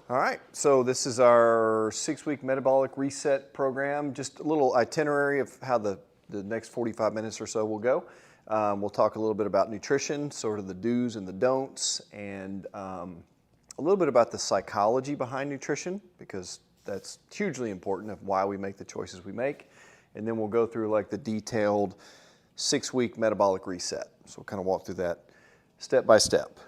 All right, so this is our 6-week Metabolic Reset program. Just a little itinerary of how the next 45 minutes or so will go. We'll talk a little bit about nutrition, sort of the do's and the don'ts, and a little bit about the psychology behind nutrition, because that's hugely important of why we make the choices we make. And then we'll go through like the detailed 6-week metabolic reset. So we'll kind of walk through that step by step.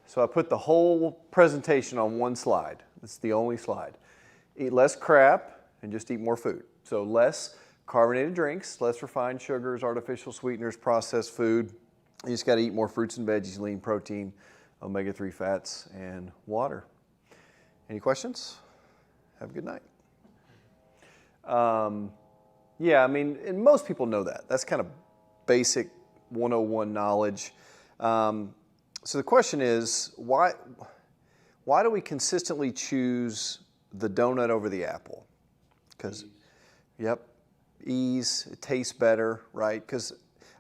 So I put the whole presentation on one slide. It's the only slide. Eat less crap and just eat more food. So less carbonated drinks, less refined sugars, artificial sweeteners, processed food. You just got to eat more fruits and veggies, lean protein, omega-3 fats, and water. Any questions? Have a good night. Yeah, I mean, and most people know that. That's kind of basic 101 knowledge. So the question is, why do we consistently choose the donut over the apple? Because, yep, ease, it tastes better, right? Because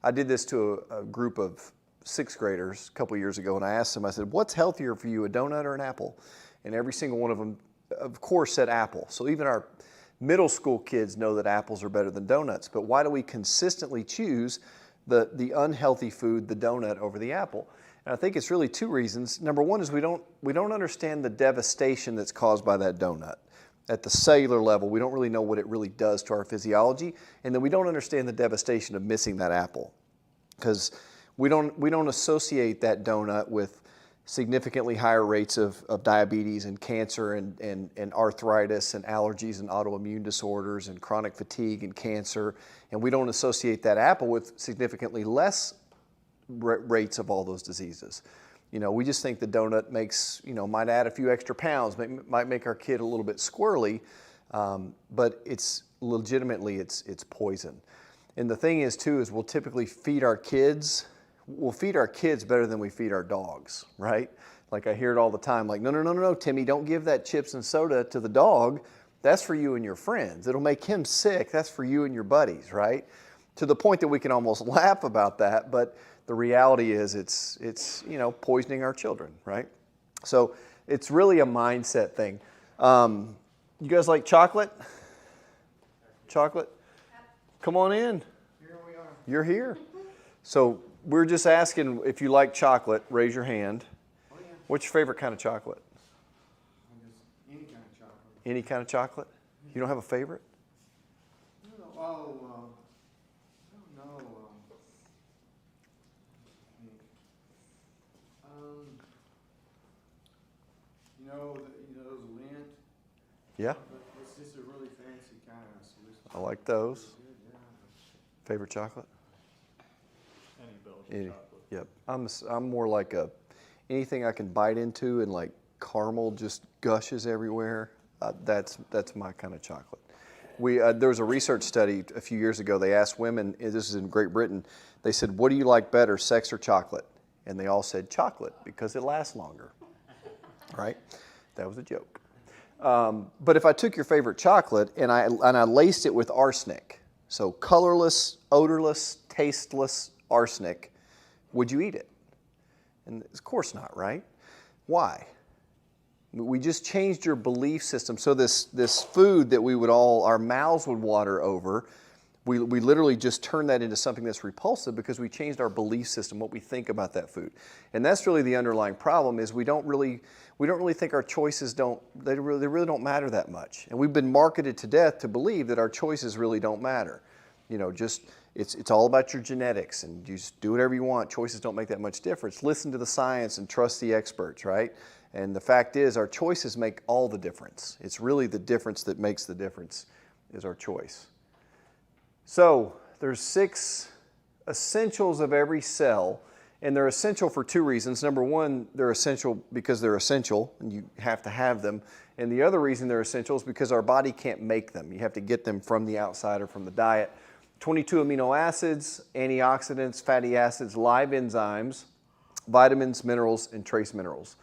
I did this to a group of 6th graders a couple years ago, and I asked them, I said, what's healthier for you, a donut or an apple? And every single one of them, of course, said apple. So even our middle school kids know that apples are better than donuts. But why do we consistently choose the unhealthy food, the donut, over the apple? And I think it's really 2 reasons. Number one is we don't understand the devastation that's caused by that donut. At the cellular level, we don't really know what it really does to our physiology, and then we don't understand the devastation of missing that apple, because we don't associate that donut with significantly higher rates of diabetes and cancer and arthritis and allergies and autoimmune disorders and chronic fatigue and cancer, and we don't associate that apple with significantly less rates of all those diseases. You know, we just think the donut makes, might add a few extra pounds, might make our kid a little bit squirrely, but it's legitimately, it's poison. And the thing is too, is we'll typically feed our kids better than we feed our dogs, right? Like I hear it all the time, like, no, Timmy, don't give that chips and soda to the dog. That's for you and your friends. It'll make him sick. That's for you and your buddies, right? To the point that we can almost laugh about that, but the reality is it's poisoning our children, right? So it's really a mindset thing. You guys like chocolate? Chocolate? Come on in. Here we are. You're here. So we're just asking if you like chocolate, raise your hand. Oh, yeah. What's your favorite kind of chocolate? Any kind of chocolate. Any kind of chocolate? You don't have a favorite? I don't know. Those Lindt. Yeah. But it's just a really fancy kind of. So I like those. good, yeah. Favorite chocolate? Any Belgian chocolate. Yep. I'm more like anything I can bite into and like caramel just gushes everywhere. That's my kind of chocolate. There was a research study a few years ago. They asked women, this is in Great Britain, they said, what do you like better, sex or chocolate? And they all said chocolate because it lasts longer, right? That was a joke. But if I took your favorite chocolate and I laced it with arsenic, so colorless, odorless, tasteless arsenic, would you eat it? And of course not, right? Why? We just changed your belief system. So this food that our mouths would water over, we literally just turned that into something that's repulsive because we changed our belief system, what we think about that food. And that's really the underlying problem, is we don't really think our choices they really don't matter that much. And we've been marketed to death to believe that our choices really don't matter. It's all about your genetics, and you just do whatever you want. Choices don't make that much difference. Listen to the science and trust the experts, right? And the fact is, our choices make all the difference. It's really the difference that makes the difference, is our choice. So there's 6 essentials of every cell, and they're essential for 2 reasons. Number one, they're essential because they're essential, and you have to have them. And the other reason they're essential is because our body can't make them. You have to get them from the outside or from the diet. 22 amino acids, antioxidants, fatty acids, live enzymes, vitamins, minerals, and trace minerals.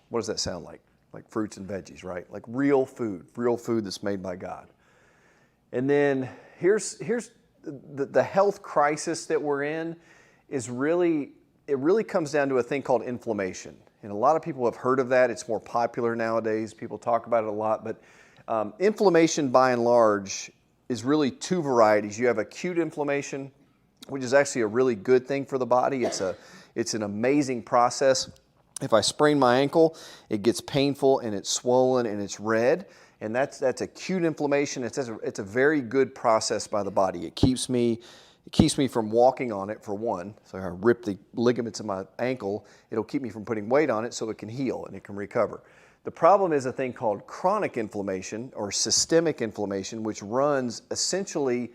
What does that sound like? Like fruits and veggies, right? Like real food that's made by God. And then here's the health crisis that we're in is really, it really comes down to a thing called inflammation. And a lot of people have heard of that. It's more popular nowadays. People talk about it a lot. But inflammation, by and large, is really two varieties. You have acute inflammation, which is actually a really good thing for the body. It's an amazing process. If I sprain my ankle, it gets painful and it's swollen and it's red. And that's acute inflammation. It's a very good process by the body. It keeps me from walking on it, for one. So if I rip the ligaments in my ankle, it'll keep me from putting weight on it so it can heal and it can recover. The problem is a thing called chronic inflammation or systemic inflammation, which runs essentially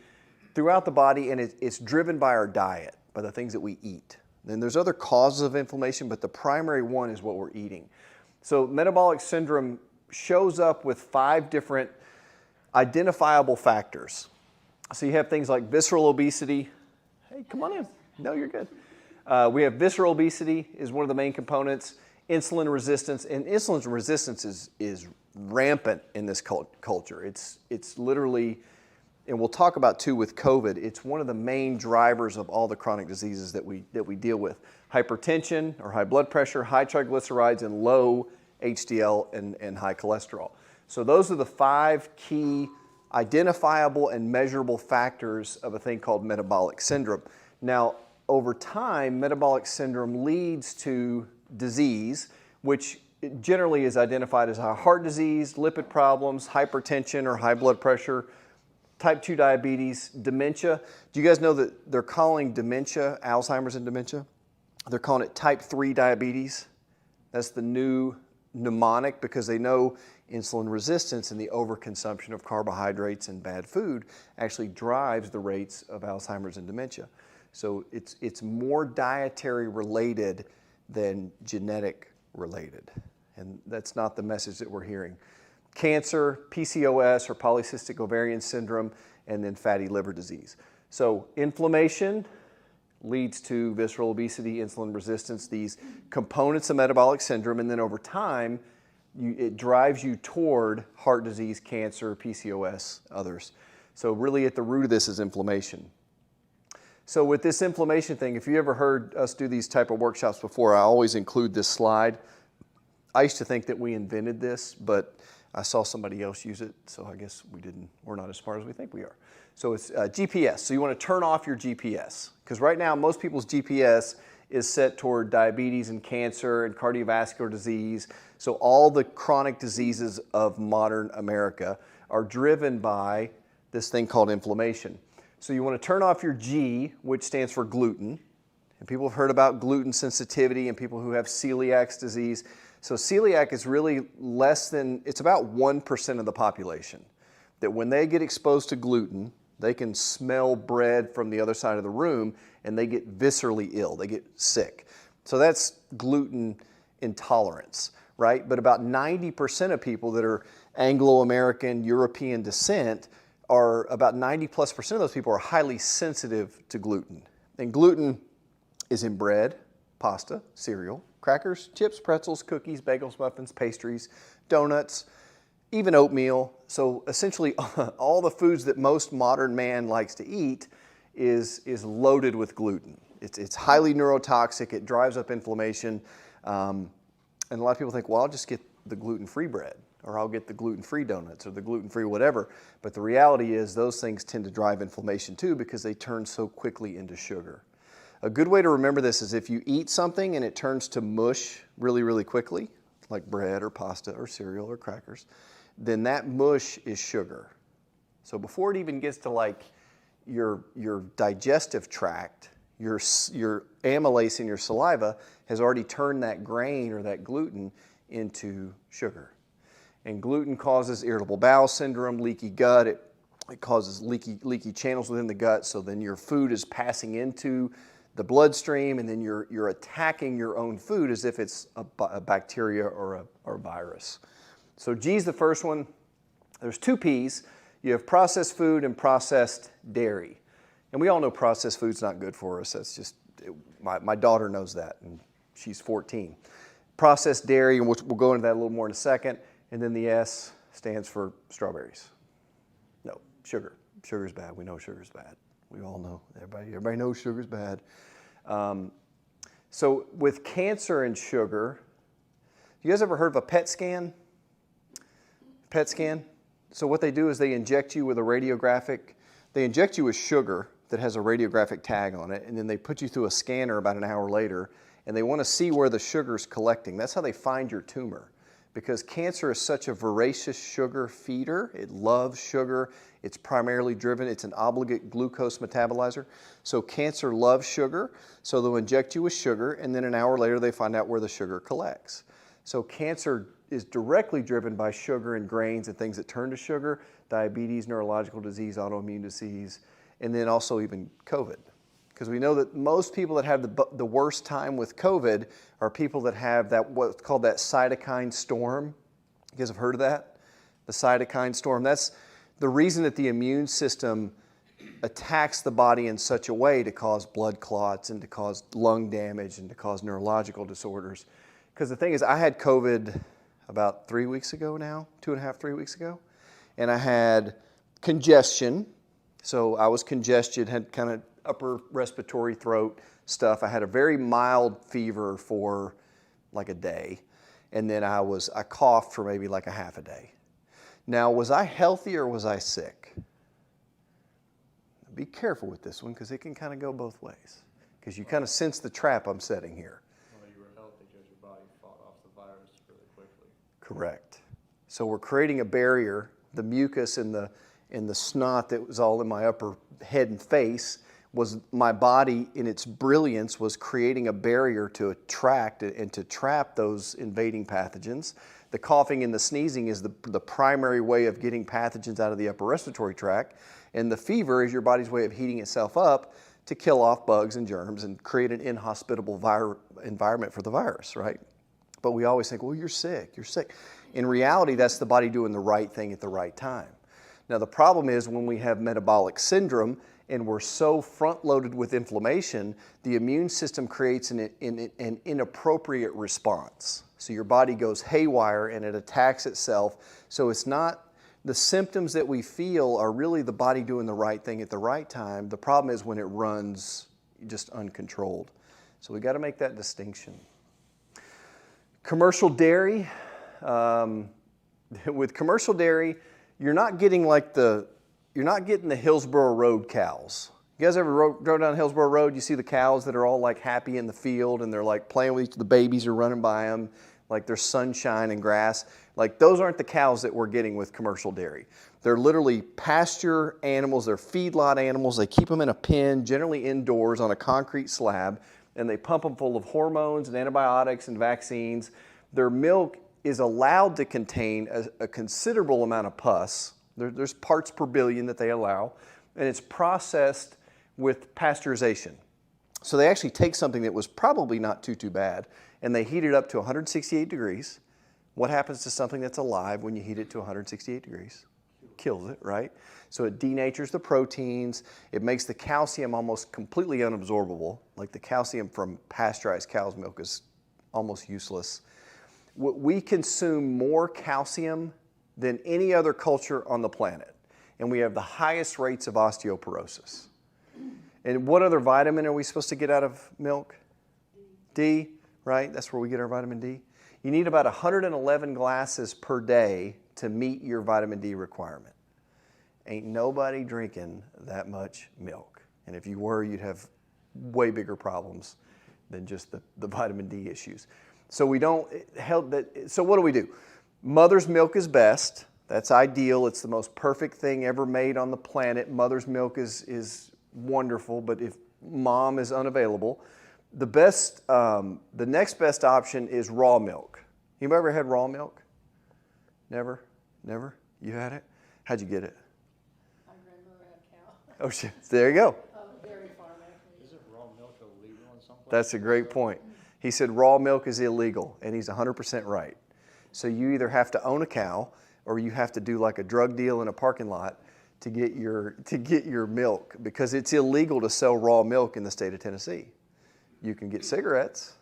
throughout the body, and it's driven by our diet, by the things that we eat. Then there's other causes of inflammation, but the primary one is what we're eating. So metabolic syndrome shows up with 5 different identifiable factors. So you have things like visceral obesity. Hey, come on in. No, you're good. We have visceral obesity is one of the main components. Insulin resistance, and insulin resistance is rampant in this culture. It's literally, and we'll talk about too with COVID, it's one of the main drivers of all the chronic diseases that we deal with. Hypertension or high blood pressure, high triglycerides, and low HDL and high cholesterol. So those are the 5 key identifiable and measurable factors of a thing called metabolic syndrome. Now, over time, metabolic syndrome leads to disease, which generally is identified as heart disease, lipid problems, hypertension or high blood pressure, type 2 diabetes, dementia. Do you guys know that they're calling dementia, Alzheimer's and dementia? They're calling it type 3 diabetes. That's the new mnemonic because they know insulin resistance and the overconsumption of carbohydrates and bad food actually drives the rates of Alzheimer's and dementia. So it's more dietary related than genetic related. And that's not the message that we're hearing. Cancer, PCOS or polycystic ovarian syndrome, and then fatty liver disease. So inflammation leads to visceral obesity, insulin resistance, these components of metabolic syndrome, and then over time, it drives you toward heart disease, cancer, PCOS, others. So really at the root of this is inflammation. So with this inflammation thing, if you ever heard us do these type of workshops before, I always include this slide. I used to think that we invented this, but I saw somebody else use it, so I guess we're not as smart as we think we are. So it's GPS. So you want to turn off your GPS, because right now most people's GPS is set toward diabetes and cancer and cardiovascular disease. So all the chronic diseases of modern America are driven by this thing called inflammation. So you want to turn off your G, which stands for gluten. And people have heard about gluten sensitivity and people who have celiac disease. So celiac is really it's about 1% of the population that when they get exposed to gluten, they can smell bread from the other side of the room and they get viscerally ill, they get sick. So that's gluten intolerance, right? But about 90% of people that are Anglo-American, European descent are about 90+% of those people are highly sensitive to gluten. And gluten is in bread, pasta, cereal, crackers, chips, pretzels, cookies, bagels, muffins, pastries, donuts, even oatmeal. So essentially all the foods that most modern man likes to eat is loaded with gluten. It's highly neurotoxic, it drives up inflammation. And a lot of people think, well, I'll just get the gluten-free bread, or I'll get the gluten-free donuts or the gluten-free whatever. But the reality is those things tend to drive inflammation too because they turn so quickly into sugar. A good way to remember this is if you eat something and it turns to mush really, really quickly, like bread or pasta or cereal or crackers, then that mush is sugar. So before it even gets to like your digestive tract, your amylase in your saliva has already turned that grain or that gluten into sugar. And gluten causes irritable bowel syndrome, leaky gut. It causes leaky channels within the gut. So then your food is passing into the bloodstream, and then you're attacking your own food as if it's a bacteria or a virus. So G is the first one. There's 2 P's. You have processed food and processed dairy. And we all know processed food's not good for us. That's just, my daughter knows that, and she's 14. Processed dairy, and we'll go into that a little more in a second. And then the S stands for strawberries. No, sugar. Sugar's bad. We know sugar's bad. We all know. Everybody knows sugar's bad. So with cancer and sugar, You guys ever heard of a PET scan? PET scan? So what they do is they inject you with they inject you with sugar that has a radiographic tag on it, and then they put you through a scanner about an hour later, and they want to see where the sugar's collecting. That's how they find your tumor. Because cancer is such a voracious sugar feeder. It loves sugar. It's primarily driven, it's an obligate glucose metabolizer. So cancer loves sugar, so they'll inject you with sugar, and then an hour later they find out where the sugar collects. So cancer is directly driven by sugar and grains and things that turn to sugar, diabetes, neurological disease, autoimmune disease, and then also even COVID. Because we know that most people that have the worst time with COVID are people that have that what's called that cytokine storm. You guys have heard of that? The cytokine storm. That's the reason that the immune system attacks the body in such a way to cause blood clots and to cause lung damage and to cause neurological disorders. Because the thing is, I had COVID about 3 weeks ago now, 2.5, 3 weeks ago, and I had congestion. So I was congested, had kind of upper respiratory throat stuff. I had a very mild fever for like a day, and then I coughed for maybe like a half a day. Now, was I healthy or was I sick? Be careful with this one because it can kind of go both ways, because you kind of sense the trap I'm setting here. Well, you were healthy because your body fought off the virus really quickly. Correct. So we're creating a barrier. The mucus and the snot that was all in my upper head and face was my body in its brilliance was creating a barrier to attract and to trap those invading pathogens. The coughing and the sneezing is the primary way of getting pathogens out of the upper respiratory tract, and the fever is your body's way of heating itself up to kill off bugs and germs and create an inhospitable environment for the virus, right? But we always think, well, you're sick, you're sick. In reality, that's the body doing the right thing at the right time. Now, the problem is when we have metabolic syndrome and we're so front-loaded with inflammation, the immune system creates an inappropriate response. So your body goes haywire and it attacks itself. So it's not, the symptoms that we feel are really the body doing the right thing at the right time. The problem is when it runs just uncontrolled. So we got to make that distinction. Commercial dairy, with commercial dairy, you're not getting the Hillsborough Road cows. You guys ever drove down Hillsborough Road? You see the cows that are all like happy in the field and they're like playing with each other. The babies are running by them, like there's sunshine and grass. Like those aren't the cows that we're getting with commercial dairy. They're literally pasture animals. They're feedlot animals. They keep them in a pen, generally indoors on a concrete slab, and they pump them full of hormones and antibiotics and vaccines. Their milk is allowed to contain a considerable amount of pus. There's parts per billion that they allow, and it's processed with pasteurization. So they actually take something that was probably not too bad, and they heat it up to 168 degrees. What happens to something that's alive when you heat it to 168 degrees? Kills it, right? So it denatures the proteins. It makes the calcium almost completely unabsorbable. Like the calcium from pasteurized cow's milk is almost useless. We consume more calcium than any other culture on the planet, and we have the highest rates of osteoporosis. And what other vitamin are we supposed to get out of milk? D, right? That's where we get our vitamin D. You need about 111 glasses per day to meet your vitamin D requirement. Ain't nobody drinking that much milk. And if you were, you'd have way bigger problems than just the vitamin D issues. So we don't help that. So what do we do? Mother's milk is best. That's ideal. It's the most perfect thing ever made on the planet. Mother's milk is wonderful, but if mom is unavailable, the next best option is raw milk. You ever had raw milk? Never? Never? You had it? How'd you get it? My grandmother had a cow. Oh shit, there you go. Dairy farm, actually. Isn't raw milk illegal in some places? That's a great point. He said raw milk is illegal, and he's 100% right. So you either have to own a cow or you have to do like a drug deal in a parking lot to get your milk, because it's illegal to sell raw milk in the state of Tennessee. You can get cigarettes,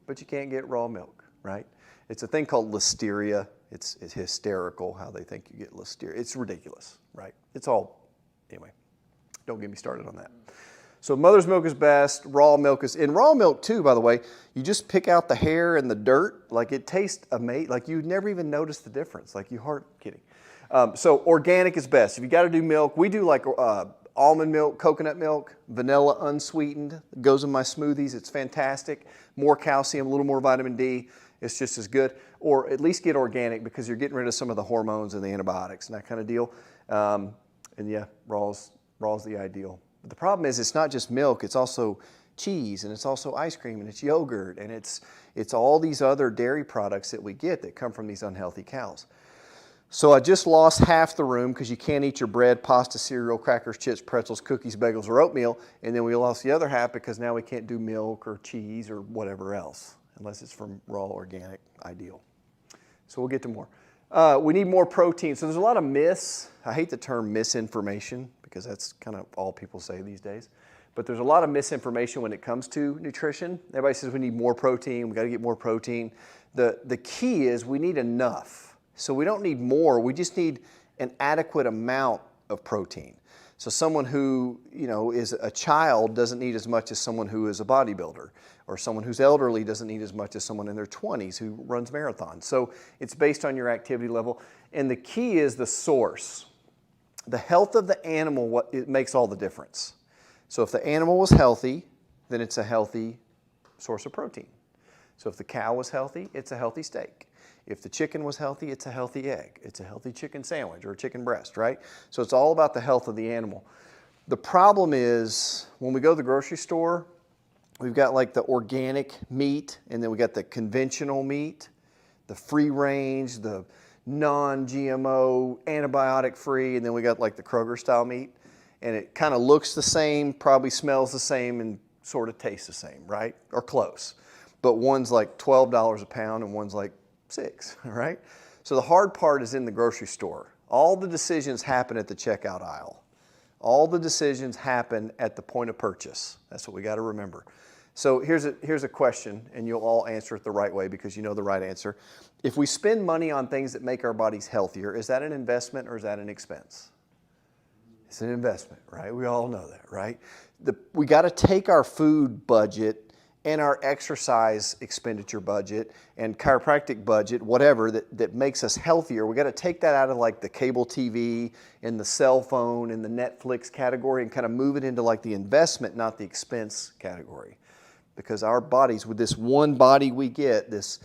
but you can't get raw milk, right? It's a thing called listeria. It's hysterical how they think you get listeria. It's ridiculous, right? It's all, anyway, don't get me started on that. So mother's milk is best, raw milk is, in raw milk too, by the way, you just pick out the hair and the dirt, like it tastes amazing, like you'd never even notice the difference, like you aren't kidding. So organic is best. If you got to do milk, we do like almond milk, coconut milk, vanilla unsweetened, goes in my smoothies, it's fantastic. More calcium, a little more vitamin D, it's just as good. Or at least get organic because you're getting rid of some of the hormones and the antibiotics and that kind of deal. And yeah, raw's the ideal. But the problem is it's not just milk, it's also cheese and it's also ice cream and it's yogurt and it's all these other dairy products that we get that come from these unhealthy cows. So I just lost half the room because you can't eat your bread, pasta, cereal, crackers, chips, pretzels, cookies, bagels, or oatmeal. And then we lost the other half because now we can't do milk or cheese or whatever else, unless it's from raw organic, ideal. So we'll get to more. We need more protein. So there's a lot of myths. I hate the term misinformation because that's kind of all people say these days. But there's a lot of misinformation when it comes to nutrition. Everybody says we need more protein, we got to get more protein. The key is we need enough. So we don't need more, we just need an adequate amount of protein. So someone who, is a child doesn't need as much as someone who is a bodybuilder, or someone who's elderly doesn't need as much as someone in their 20s who runs marathons. So it's based on your activity level. And the key is the source. The health of the animal, it makes all the difference. So if the animal was healthy, then it's a healthy source of protein. So if the cow was healthy, it's a healthy steak. If the chicken was healthy, it's a healthy egg. It's a healthy chicken sandwich or a chicken breast, right? So it's all about the health of the animal. The problem is when we go to the grocery store, we've got like the organic meat, and then we got the conventional meat, the free range, the non-GMO, antibiotic free, and then we got like the Kroger style meat. And it kind of looks the same, probably smells the same, and sort of tastes the same, right? Or close. But one's like $12 a pound and one's like $6, right? So the hard part is in the grocery store. All the decisions happen at the checkout aisle. All the decisions happen at the point of purchase. That's what we got to remember. So here's a question, and you'll all answer it the right way because you know the right answer. If we spend money on things that make our bodies healthier, is that an investment or is that an expense? It's an investment, right? We all know that, right? We got to take our food budget and our exercise expenditure budget and chiropractic budget, whatever, that makes us healthier. We got to take that out of like the cable TV and the cell phone and the Netflix category and kind of move it into like the investment, not the expense category. Because our bodies, with this one body we get, this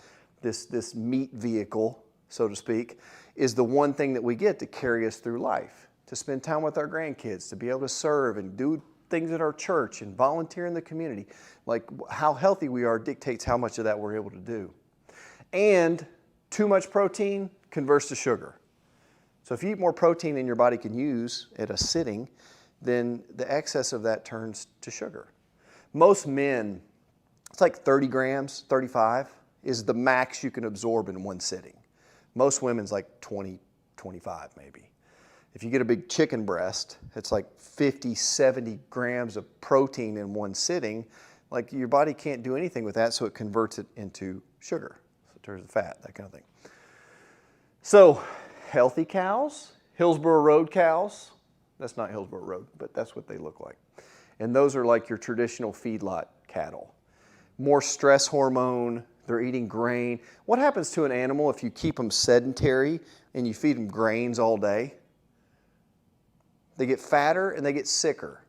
meat vehicle, so to speak, is the one thing that we get to carry us through life, to spend time with our grandkids, to be able to serve and do things at our church and volunteer in the community. Like how healthy we are dictates how much of that we're able to do. And too much protein converts to sugar. So if you eat more protein than your body can use at a sitting, then the excess of that turns to sugar. Most men, it's like 30 grams, 35 is the max you can absorb in one sitting. Most women's like 20, 25 maybe. If you get a big chicken breast, it's like 50, 70 grams of protein in one sitting. Like your body can't do anything with that, so it converts it into sugar. So it turns to fat, that kind of thing. So healthy cows, Hillsborough Road cows, that's not Hillsborough Road, but that's what they look like. And those are like your traditional feedlot cattle. More stress hormone, they're eating grain. What happens to an animal if you keep them sedentary and you feed them grains all day? They get fatter and they get sicker.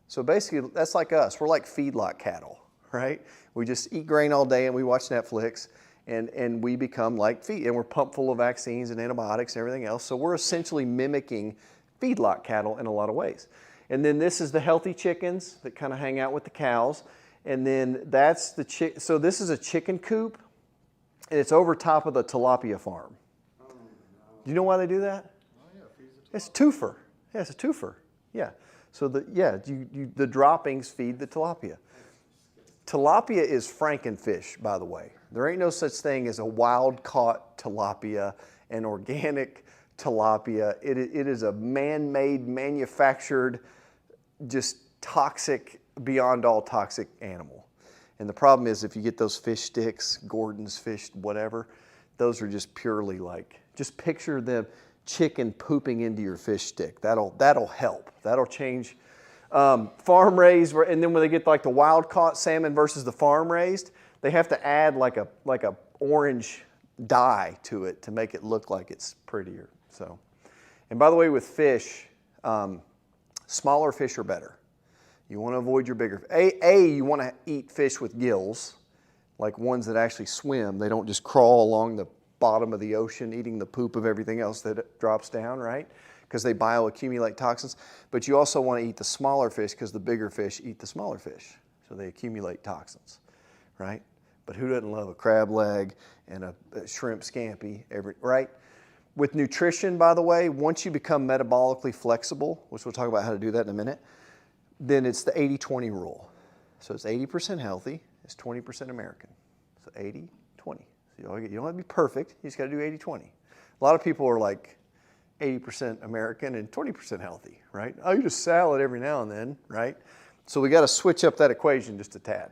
So basically, that's like us. We're like feedlot cattle, right? We just eat grain all day and we watch Netflix and we become like feed. And we're pumped full of vaccines and antibiotics and everything else. So we're essentially mimicking feedlot cattle in a lot of ways. And then this is the healthy chickens that kind of hang out with the cows. And then that's the so this is a chicken coop, and it's over top of the tilapia farm. Do you know why they do that? It's twofer. Yeah, it's a twofer. Yeah. So the droppings feed the tilapia. Tilapia is frankenfish, by the way. There ain't no such thing as a wild-caught tilapia, an organic tilapia. It is a man-made, manufactured, just toxic, beyond all toxic animal. And the problem is if you get those fish sticks, Gordon's fish, whatever, those are just purely like, just picture the chicken pooping into your fish stick. That'll help. That'll change Farm raised, and then when they get like the wild caught salmon versus the farm raised, they have to add like a orange dye to it to make it look like it's prettier. So, and by the way, with fish, smaller fish are better. You want to avoid your bigger. You want to eat fish with gills, like ones that actually swim. They don't just crawl along the bottom of the ocean eating the poop of everything else that drops down, right? Because they bioaccumulate toxins. But you also want to eat the smaller fish because the bigger fish eat the smaller fish. So they accumulate toxins, right? But who doesn't love a crab leg and a shrimp scampi, right? With nutrition, by the way, once you become metabolically flexible, which we'll talk about how to do that in a minute, then it's the 80-20 rule. So it's 80% healthy, it's 20% American. So 80-20. So you don't have to be perfect, you just got to do 80-20. A lot of people are like 80% American and 20% healthy, right? I eat a salad every now and then, right? So we got to switch up that equation just a tad.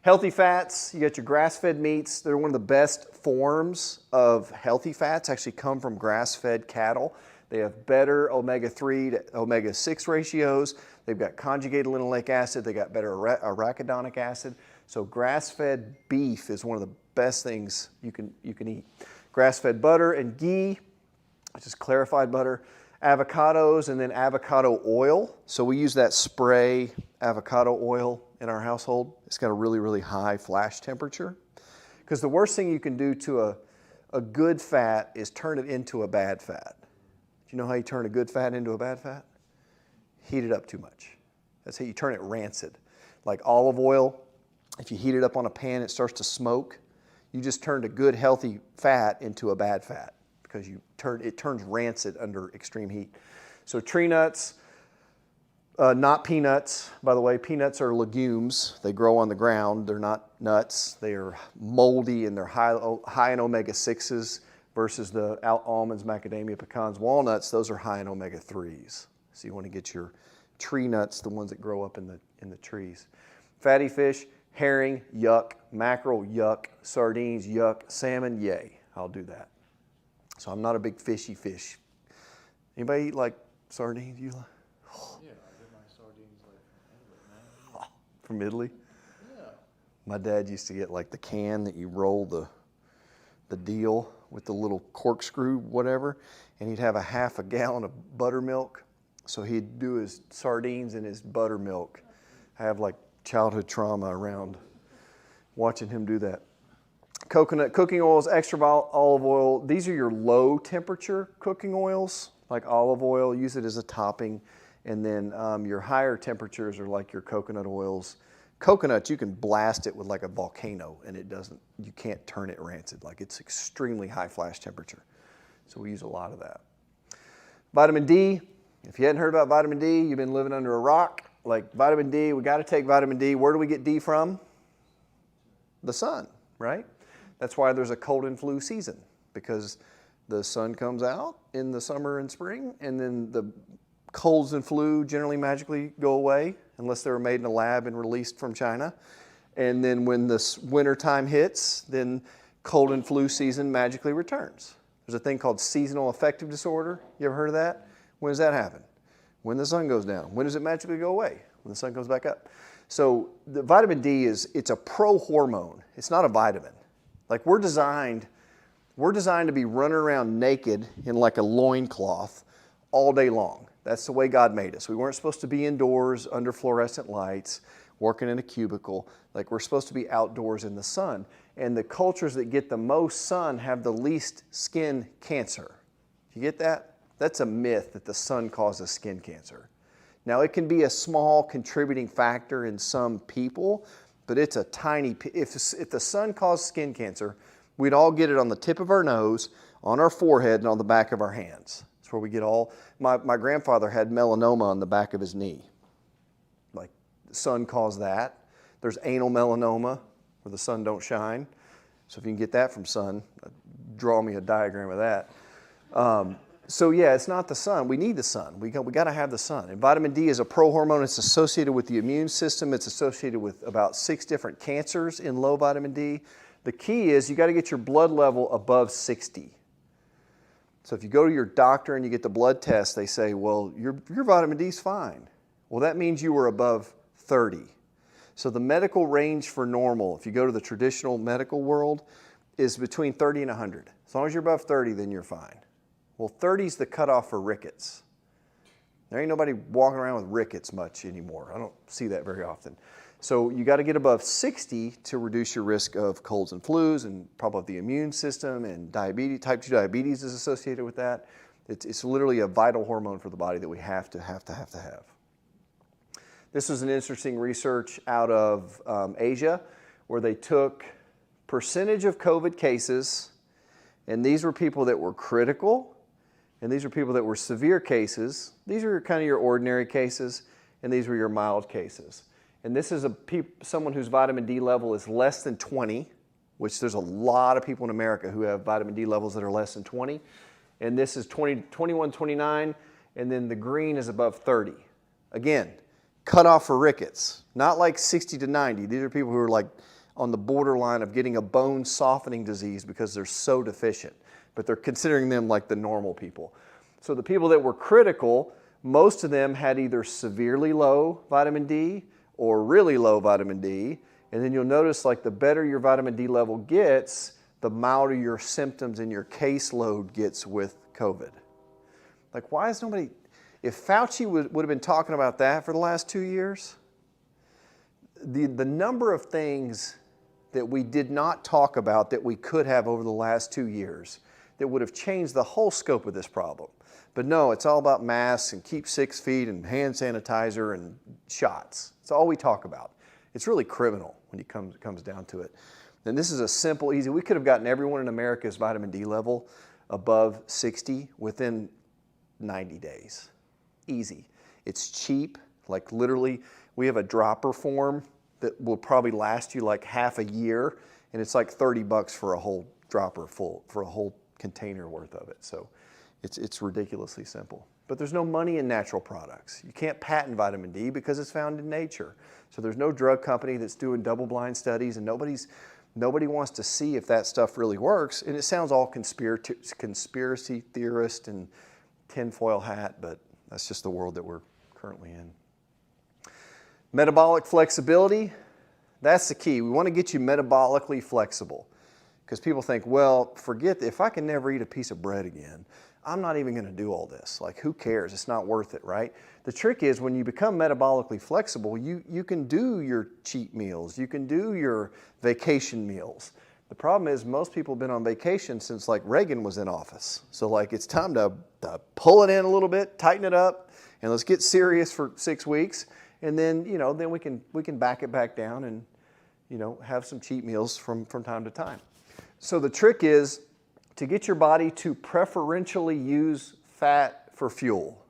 Healthy fats, you got your grass-fed meats. They're one of the best forms of healthy fats, actually come from grass-fed cattle. They have better omega-3 to omega-6 ratios. They've got conjugated linoleic acid. They got better arachidonic acid. So grass-fed beef is one of the best things you can eat. Grass-fed butter and ghee, which is clarified butter. Avocados and then avocado oil. So we use that spray avocado oil in our household. It's got a really, really high flash temperature. Because the worst thing you can do to a good fat is turn it into a bad fat. Do you know how you turn a good fat into a bad fat? Heat it up too much. That's how you turn it rancid. Like olive oil, if you heat it up on a pan, it starts to smoke. You just turned a good, healthy fat into a bad fat because it turns rancid under extreme heat. So tree nuts, not peanuts. By the way, peanuts are legumes. They grow on the ground. They're not nuts. They are moldy and they're high in omega-6s versus the almonds, macadamia, pecans, walnuts. Those are high in omega-3s. So you want to get your tree nuts, the ones that grow up in the trees. Fatty fish, herring, yuck. Mackerel, yuck. Sardines, yuck. Salmon, yay. I'll do that. So I'm not a big fishy fish. Anybody eat like sardines? You like? Yeah, I get my sardines like from Italy, man. From Italy? Yeah. My dad used to get like the can that you roll the deal with the little corkscrew, whatever, and he'd have a half a gallon of buttermilk. So he'd do his sardines in his buttermilk. I have like childhood trauma around watching him do that. Coconut cooking oils, extra olive oil. These are your low temperature cooking oils, like olive oil. Use it as a topping. And then your higher temperatures are like your coconut oils. Coconut, you can blast it with like a volcano and you can't turn it rancid. Like it's extremely high flash temperature. So we use a lot of that. Vitamin D. If you hadn't heard about vitamin D, you've been living under a rock. Like vitamin D, we got to take vitamin D. Where do we get D from? The sun, right? That's why there's a cold and flu season, because the sun comes out in the summer and spring, and then the colds and flu generally magically go away unless they were made in a lab and released from China. And then when this winter time hits, then cold and flu season magically returns. There's a thing called seasonal affective disorder. You ever heard of that? When does that happen? When the sun goes down. When does it magically go away? When the sun comes back up. So the vitamin D it's a pro-hormone. It's not a vitamin. Like we're designed to be running around naked in like a loincloth all day long. That's the way God made us. We weren't supposed to be indoors under fluorescent lights, working in a cubicle. Like we're supposed to be outdoors in the sun. And the cultures that get the most sun have the least skin cancer. You get that? That's a myth that the sun causes skin cancer. Now it can be a small contributing factor in some people, but it's a tiny, if the sun caused skin cancer, we'd all get it on the tip of our nose, on our forehead, and on the back of our hands. That's where we get my grandfather had melanoma on the back of his knee. Like the sun caused that. There's anal melanoma where the sun don't shine. So if you can get that from sun, draw me a diagram of that. So yeah, it's not the sun. We need the sun. We got to have the sun. And vitamin D is a prohormone. It's associated with the immune system. It's associated with about 6 different cancers in low vitamin D. The key is you got to get your blood level above 60. So if you go to your doctor and you get the blood test, they say, well, your vitamin D is fine. Well, that means you were above 30. So the medical range for normal, if you go to the traditional medical world, is between 30 and 100. As long as you're above 30, then you're fine. Well, 30 is the cutoff for rickets. There ain't nobody walking around with rickets much anymore. I don't see that very often. So you got to get above 60 to reduce your risk of colds and flus and problem of the immune system, and diabetes. Type 2 diabetes is associated with that. It's literally a vital hormone for the body that we have to have. This was an interesting research out of Asia, where they took percentage of COVID cases, and these were people that were critical, and these were people that were severe cases. These are kind of your ordinary cases, and these were your mild cases. And this is someone whose vitamin D level is less than 20, which there's a lot of people in America who have vitamin D levels that are less than 20. And this is 20, 21, 29, and then the green is above 30. Again, cutoff for rickets, not like 60 to 90. These are people who are like on the borderline of getting a bone softening disease because they're so deficient, but they're considering them like the normal people. So the people that were critical, most of them had either severely low vitamin D or really low vitamin D. And then you'll notice, like, the better your vitamin D level gets, the milder your symptoms and your caseload gets with COVID. Like, why is nobody, if Fauci would have been talking about that for the last 2 years, the number of things that we did not talk about that we could have over the last 2 years that would have changed the whole scope of this problem. But no, it's all about masks and keep 6 feet and hand sanitizer and shots. It's all we talk about. It's really criminal when it comes down to it. And this is a simple, easy, we could have gotten everyone in America's vitamin D level above 60 within 90 days. Easy. It's cheap, like literally, we have a dropper form that will probably last you like half a year, and it's like $30 for a whole dropper full, for a whole container worth of it. So it's ridiculously simple. But there's no money in natural products. You can't patent vitamin D because it's found in nature. So there's no drug company that's doing double-blind studies, and nobody wants to see if that stuff really works. And it sounds all conspiracy theorist and tinfoil hat, but that's just the world that we're currently in. Metabolic flexibility, that's the key. We want to get you metabolically flexible, because people think, well, forget if I can never eat a piece of bread again, I'm not even going to do all this. Like, who cares? It's not worth it, right? The trick is when you become metabolically flexible, you can do your cheat meals. You can do your vacation meals. The problem is most people have been on vacation since like Reagan was in office. So like it's time to pull it in a little bit, tighten it up, and let's get serious for 6 weeks. And then, then we can back it back down and, have some cheat meals from time to time. So the trick is to get your body to preferentially use fat for fuel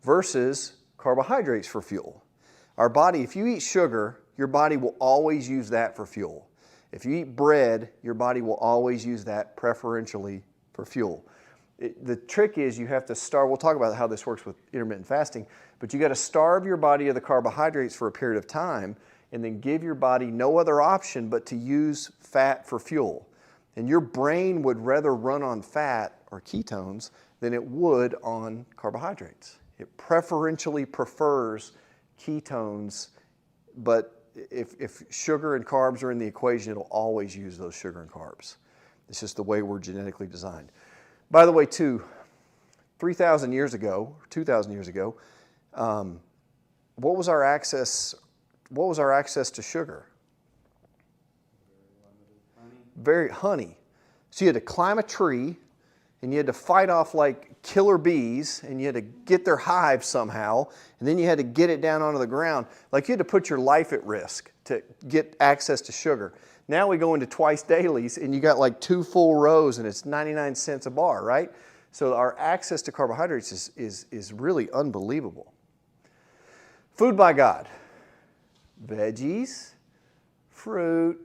versus carbohydrates for fuel. Our body, if you eat sugar, your body will always use that for fuel. If you eat bread, your body will always use that preferentially for fuel. The trick is you have to starve. We'll talk about how this works with intermittent fasting, but you got to starve your body of the carbohydrates for a period of time and then give your body no other option but to use fat for fuel. And your brain would rather run on fat or ketones than it would on carbohydrates. It preferentially prefers ketones, but if sugar and carbs are in the equation, it'll always use those sugar and carbs. It's just the way we're genetically designed. By the way, too, 3,000 years ago, 2,000 years ago, what was our access to sugar? Honey. So you had to climb a tree, and you had to fight off like killer bees, and you had to get their hive somehow, and then you had to get it down onto the ground. Like you had to put your life at risk to get access to sugar. Now we go into twice dailies, and you got like 2 full rows, and it's 99 cents a bar, right? So our access to carbohydrates is really unbelievable. Food by God. Veggies, fruit,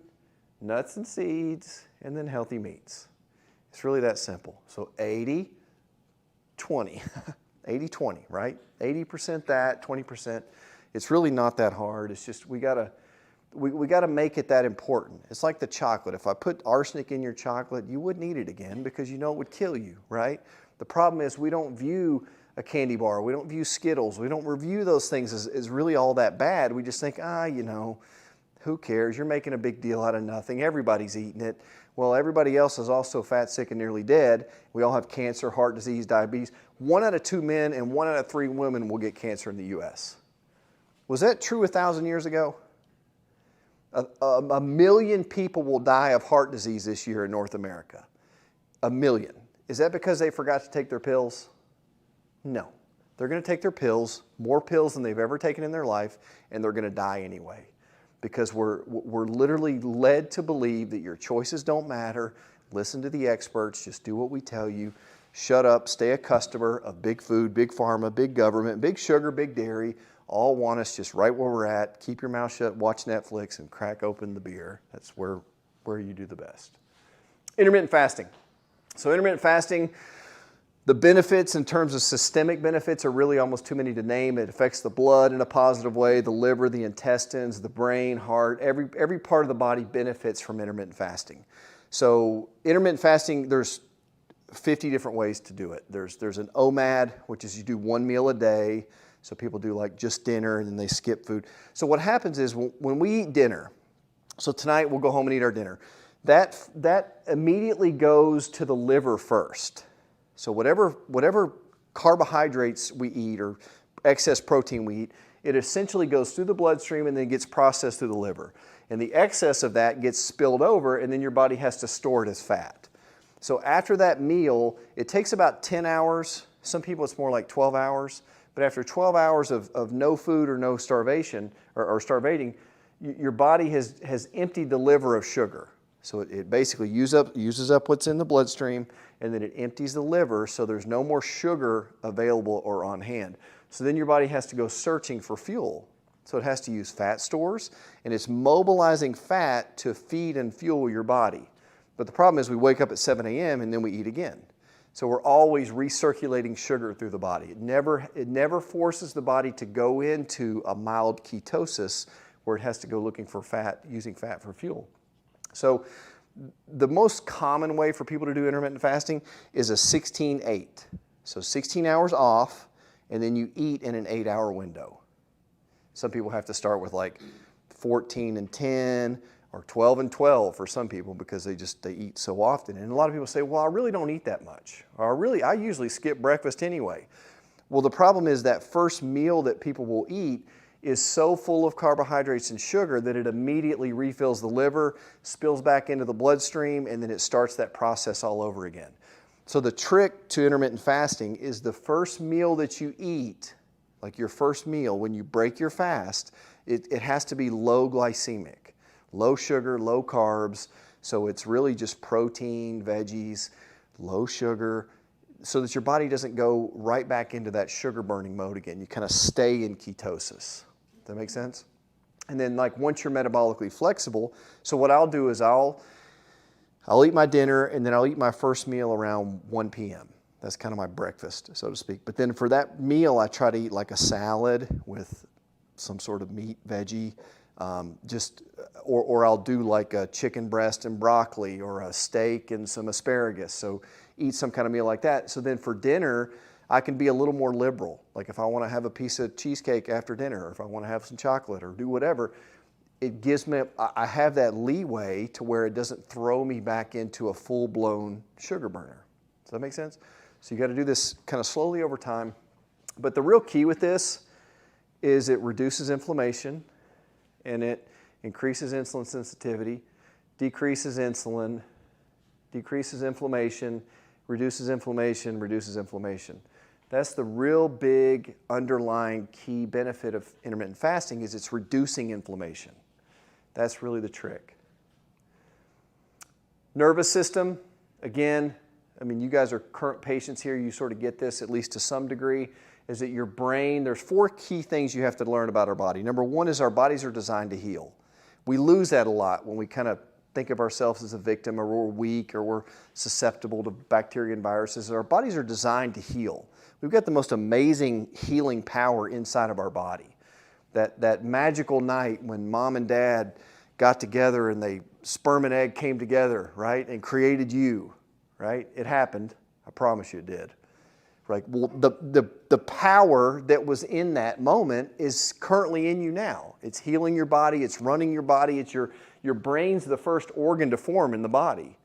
nuts and seeds, and then healthy meats. It's really that simple. So 80, 20. 80-20, right? 80% that, 20%. It's really not that hard. It's just we gotta make it that important. It's like the chocolate. If I put arsenic in your chocolate, you wouldn't eat it again because you know it would kill you, right? The problem is we don't view a candy bar. We don't view Skittles. We don't review those things as really all that bad. We just think, you know, who cares? You're making a big deal out of nothing. Everybody's eating it. Well, everybody else is also fat, sick, and nearly dead. We all have cancer, heart disease, diabetes. 1 out of 2 men and 1 out of 3 women will get cancer in the U.S. Was that true 1,000 years ago? A million people will die of heart disease this year in North America. 1 million. Is that because they forgot to take their pills? No. They're going to take their pills, more pills than they've ever taken in their life, and they're going to die anyway. Because we're literally led to believe that your choices don't matter. Listen to the experts. Just do what we tell you. Shut up. Stay a customer of big food, big pharma, big government, big sugar, big dairy. All want us just right where we're at. Keep your mouth shut, watch Netflix, and crack open the beer. That's where you do the best. Intermittent fasting. So intermittent fasting, the benefits in terms of systemic benefits are really almost too many to name. It affects the blood in a positive way, the liver, the intestines, the brain, heart. Every part of the body benefits from intermittent fasting. So intermittent fasting, there's 50 different ways to do it. There's an OMAD, which is you do 1 meal a day. So people do like just dinner and then they skip food. So what happens is when we eat dinner, so tonight we'll go home and eat our dinner, that immediately goes to the liver first. So whatever carbohydrates we eat or excess protein we eat, it essentially goes through the bloodstream and then gets processed through the liver. And the excess of that gets spilled over and then your body has to store it as fat. So after that meal, it takes about 10 hours. Some people it's more like 12 hours. But after 12 hours of no food or no starvation or starvating, your body has emptied the liver of sugar. So it basically uses up what's in the bloodstream, and then it empties the liver so there's no more sugar available or on hand. So then your body has to go searching for fuel. So it has to use fat stores, and it's mobilizing fat to feed and fuel your body. But the problem is we wake up at 7 a.m. and then we eat again. So we're always recirculating sugar through the body. It never forces the body to go into a mild ketosis where it has to go looking for fat, using fat for fuel. So the most common way for people to do intermittent fasting is a 16-8. So 16 hours off, and then you eat in an 8-hour window. Some people have to start with like 14 and 10 or 12 and 12 for some people because they eat so often. And a lot of people say, well, I really don't eat that much. Or I usually skip breakfast anyway. Well, the problem is that first meal that people will eat is so full of carbohydrates and sugar that it immediately refills the liver, spills back into the bloodstream, and then it starts that process all over again. So the trick to intermittent fasting is the first meal that you eat, like your first meal, when you break your fast, it has to be low glycemic, low sugar, low carbs. So it's really just protein, veggies, low sugar, so that your body doesn't go right back into that sugar burning mode again. You kind of stay in ketosis. Does that make sense? And then like once you're metabolically flexible, so what I'll do is I'll eat my dinner and then I'll eat my first meal around 1 p.m. That's kind of my breakfast, so to speak. But then for that meal, I try to eat like a salad with some sort of meat, veggie, or I'll do like a chicken breast and broccoli or a steak and some asparagus. So eat some kind of meal like that. So then for dinner, I can be a little more liberal. Like if I want to have a piece of cheesecake after dinner, or if I want to have some chocolate or do whatever, it gives me, I have that leeway to where it doesn't throw me back into a full-blown sugar burner. Does that make sense? So you got to do this kind of slowly over time. But the real key with this is it reduces inflammation and it increases insulin sensitivity, decreases insulin, decreases inflammation, reduces inflammation, reduces inflammation. That's the real big underlying key benefit of intermittent fasting is it's reducing inflammation. That's really the trick. Nervous system, again, I mean, you guys are current patients here. You sort of get this, at least to some degree, is that your brain, there's 4 key things you have to learn about our body. Number 1 is our bodies are designed to heal. We lose that a lot when we kind of think of ourselves as a victim or we're weak or we're susceptible to bacteria and viruses. Our bodies are designed to heal. We've got the most amazing healing power inside of our body. That magical night when mom and dad got together and sperm and egg came together, right, and created you, right? It happened. I promise you it did. Right? Well, the power that was in that moment is currently in you now. It's healing your body. It's running your body. It's your brain's the first organ to form in the body.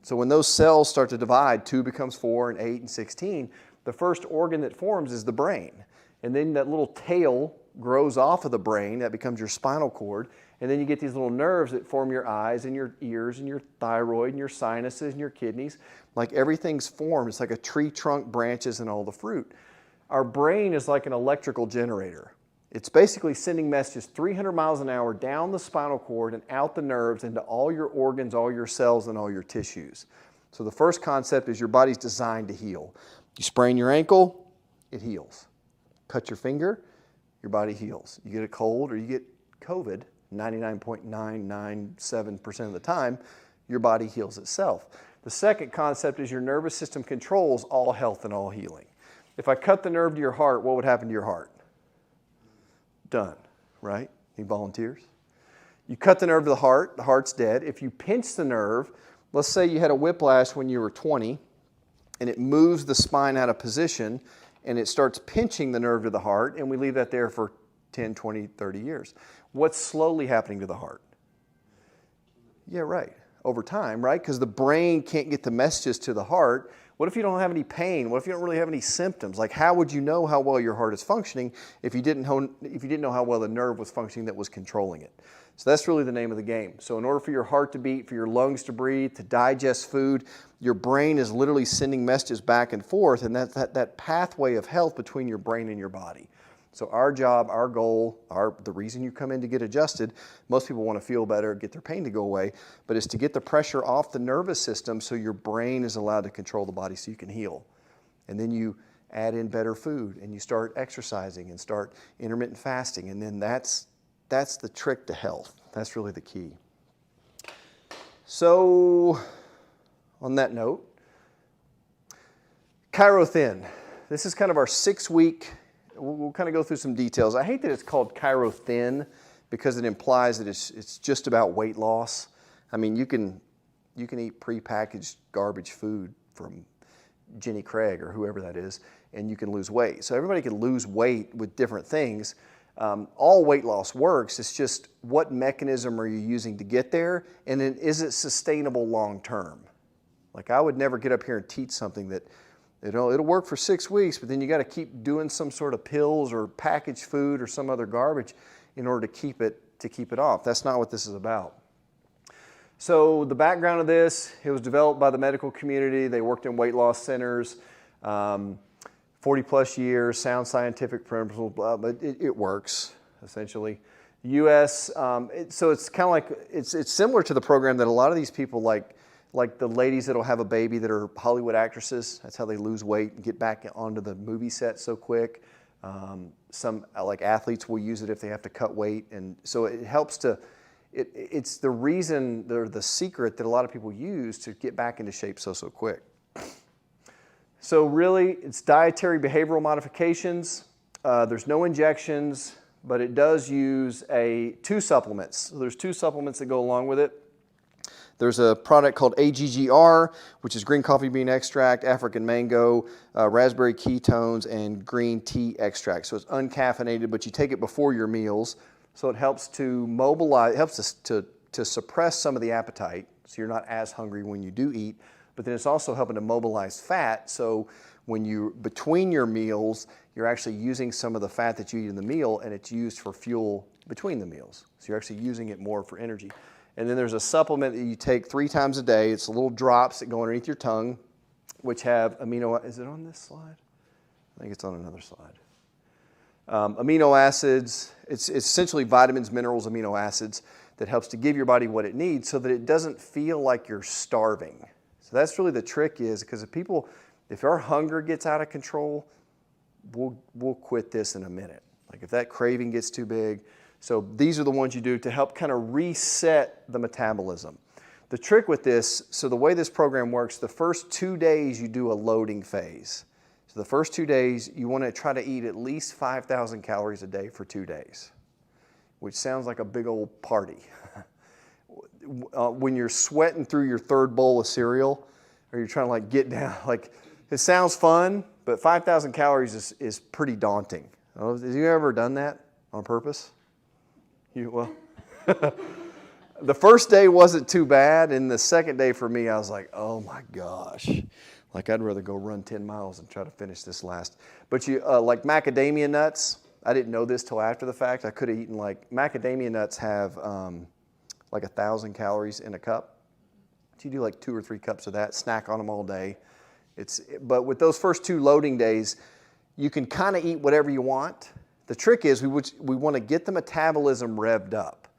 So when those cells start to divide, 2 becomes 4 and 8 and 16, the first organ that forms is the brain. And then that little tail grows off of the brain. That becomes your spinal cord. And then you get these little nerves that form your eyes and your ears and your thyroid and your sinuses and your kidneys. Like everything's formed. It's like a tree trunk, branches, and all the fruit. Our brain is like an electrical generator. It's basically sending messages 300 miles an hour down the spinal cord and out the nerves into all your organs, all your cells, and all your tissues. So the first concept is your body's designed to heal. You sprain your ankle, it heals. Cut your finger, your body heals. You get a cold or you get COVID, 99.997% of the time, your body heals itself. The second concept is your nervous system controls all health and all healing. If I cut the nerve to your heart, what would happen to your heart? Done, right? Any volunteers? You cut the nerve to the heart's dead. If you pinch the nerve, let's say you had a whiplash when you were 20, and it moves the spine out of position, and it starts pinching the nerve to the heart, and we leave that there for 10, 20, 30 years. What's slowly happening to the heart? Yeah, right. Over time, right? Because the brain can't get the messages to the heart. What if you don't have any pain? What if you don't really have any symptoms? Like, how would you know how well your heart is functioning if you didn't know how well the nerve was functioning that was controlling it? So that's really the name of the game. So in order for your heart to beat, for your lungs to breathe, to digest food, your brain is literally sending messages back and forth, and that's that pathway of health between your brain and your body. So our job, our goal, the reason you come in to get adjusted, most people want to feel better, get their pain to go away, but is to get the pressure off the nervous system so your brain is allowed to control the body so you can heal. And then you add in better food, and you start exercising and start intermittent fasting, and then that's the trick to health. That's really the key. So on that note, Ciro Thin. This is kind of our 6-week. We'll kind of go through some details. I hate that it's called Ciro Thin because it implies that it's just about weight loss. I mean, you can eat prepackaged garbage food from Jenny Craig or whoever that is, and you can lose weight. So everybody can lose weight with different things. All weight loss works. It's just what mechanism are you using to get there, and then is it sustainable long term? Like, I would never get up here and teach something that it'll work for 6 weeks, but then you got to keep doing some sort of pills or packaged food or some other garbage in order to keep it off. That's not what this is about. So the background of this, it was developed by the medical community. They worked in weight loss centers, 40 plus years, sound scientific principles, but it works essentially. The U.S. So it's kind of like it's similar to the program that a lot of these people like the ladies that'll have a baby that are Hollywood actresses. That's how they lose weight and get back onto the movie set so quick. Some like athletes will use it if they have to cut weight, and so it helps to. It's the reason, the secret that a lot of people use to get back into shape so quick. So really, it's dietary behavioral modifications. There's no injections, but it does use 2 supplements. So there's 2 supplements that go along with it. There's a product called AGGR, which is green coffee bean extract, African mango, raspberry ketones, and green tea extract. So it's uncaffeinated, but you take it before your meals. So it helps to mobilize, it helps us to suppress some of the appetite, so you're not as hungry when you do eat. But then it's also helping to mobilize fat, so when between your meals, you're actually using some of the fat that you eat in the meal, and it's used for fuel between the meals. So you're actually using it more for energy. And then there's a supplement that you take 3 times a day. It's little drops that go underneath your tongue, which have is it on this slide? I think it's on another slide. Amino acids, it's essentially vitamins, minerals, amino acids that helps to give your body what it needs so that it doesn't feel like you're starving. So that's really the trick is, because if our hunger gets out of control, we'll quit this in a minute. Like if that craving gets too big. So these are the ones you do to help kind of reset the metabolism. The trick with this, so the way this program works, the first 2 days you do a loading phase. So the first 2 days, you want to try to eat at least 5,000 calories a day for 2 days, which sounds like a big old party. When you're sweating through your 3rd bowl of cereal, or you're trying to like get down, like it sounds fun, But 5,000 calories is pretty daunting. Have you ever done that on purpose? Well, the first day wasn't too bad, and the second day for me, I was like, oh my gosh. Like, I'd rather go run 10 miles and try to finish this last. But like macadamia nuts, I didn't know this till after the fact. I could have eaten macadamia nuts have like 1,000 calories in a cup. So you do like 2 or 3 cups of that, snack on them all day. But with those first 2 loading days, you can kind of eat whatever you want. The trick is we want to get the metabolism revved up.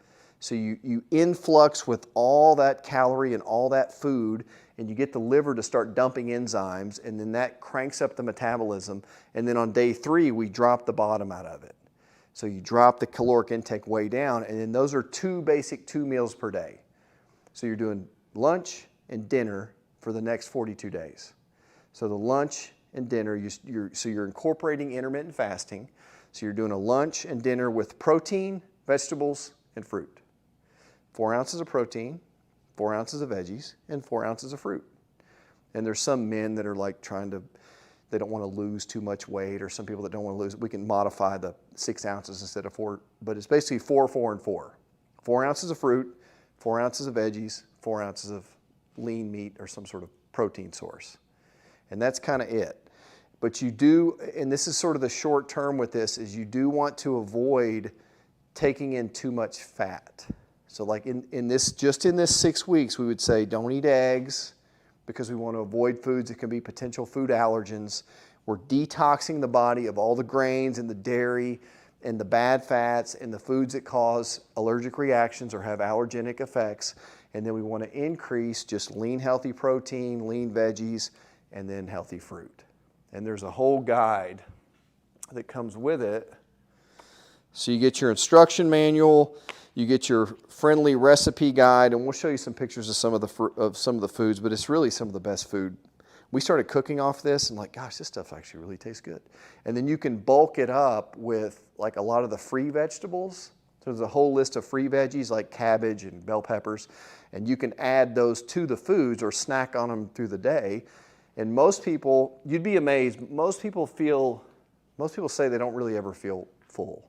So you influx with all that calorie and all that food, and you get the liver to start dumping enzymes, and then that cranks up the metabolism. And then on day 3, we drop the bottom out of it. So you drop the caloric intake way down, and then those are 2 meals per day. So you're doing lunch and dinner for the next 42 days. So the lunch and dinner, you're incorporating intermittent fasting. So you're doing a lunch and dinner with protein, vegetables, and fruit. 4 ounces of protein, 4 ounces of veggies, and 4 ounces of fruit. And there's some men that are like they don't want to lose too much weight, or some people that don't want to lose. We can modify the 6 ounces instead of 4, but it's basically 4, 4, and 4. 4 ounces of fruit, 4 ounces of veggies, 4 ounces of lean meat or some sort of protein source. And that's kind of it. But you do, and this is sort of the short term with this, is you do want to avoid taking in too much fat. So like in this 6 weeks, we would say don't eat eggs because we want to avoid foods that can be potential food allergens. We're detoxing the body of all the grains and the dairy and the bad fats and the foods that cause allergic reactions or have allergenic effects. And then we want to increase just lean, healthy protein, lean veggies, and then healthy fruit. And there's a whole guide that comes with it. So you get your instruction manual, you get your friendly recipe guide, and we'll show you some pictures of some of the foods, but it's really some of the best food. We started cooking off this and like, gosh, this stuff actually really tastes good. And then you can bulk it up with like a lot of the free vegetables. So there's a whole list of free veggies like cabbage and bell peppers, and you can add those to the foods or snack on them through the day. And most people, you'd be amazed, most people say they don't really ever feel full.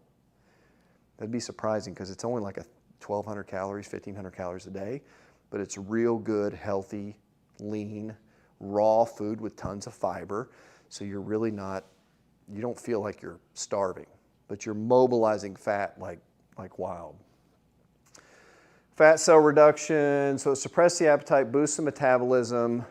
That'd be surprising because it's only like 1,200 calories, 1,500 calories a day, but it's real good, healthy, lean, raw food with tons of fiber. So you're really you don't feel like you're starving, but you're mobilizing fat like wild. Fat cell reduction, so suppress the appetite, boost the metabolism.